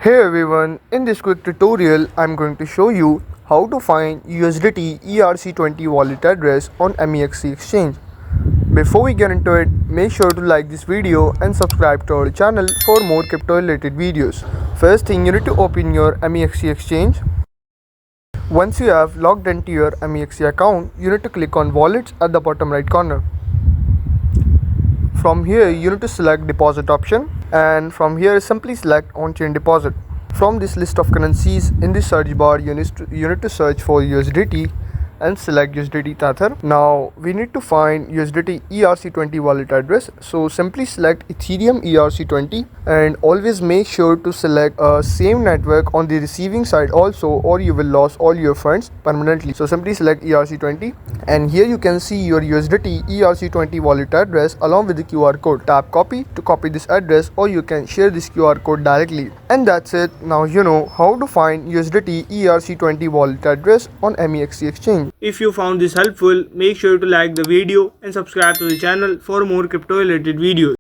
Hey everyone, in this quick tutorial I'm going to show you how to find USDT ERC20 wallet address on Mexc exchange. Before we get into it, make sure to like this video and subscribe to our channel for more crypto related videos. First thing, you need to open your Mexc exchange. Once you have logged into your Mexc account, you need to click on wallets at the bottom right corner. From here you need to select deposit option, and from here simply select on-chain deposit. From this list of currencies in the search bar you need to search for USDT and select USDT Tether. Now we need to find USDT ERC20 wallet address, so simply select Ethereum ERC20 and always make sure to select same network on the receiving side also, or you will lose all your funds permanently. So simply select ERC20 and here you can see your USDT ERC20 wallet address along with the QR code. Tap copy to copy this address, or you can share this QR code directly. And that's it. Now you know how to find USDT ERC20 wallet address on Mexc exchange. If you found this helpful, make sure to like the video and subscribe to the channel for more crypto related videos.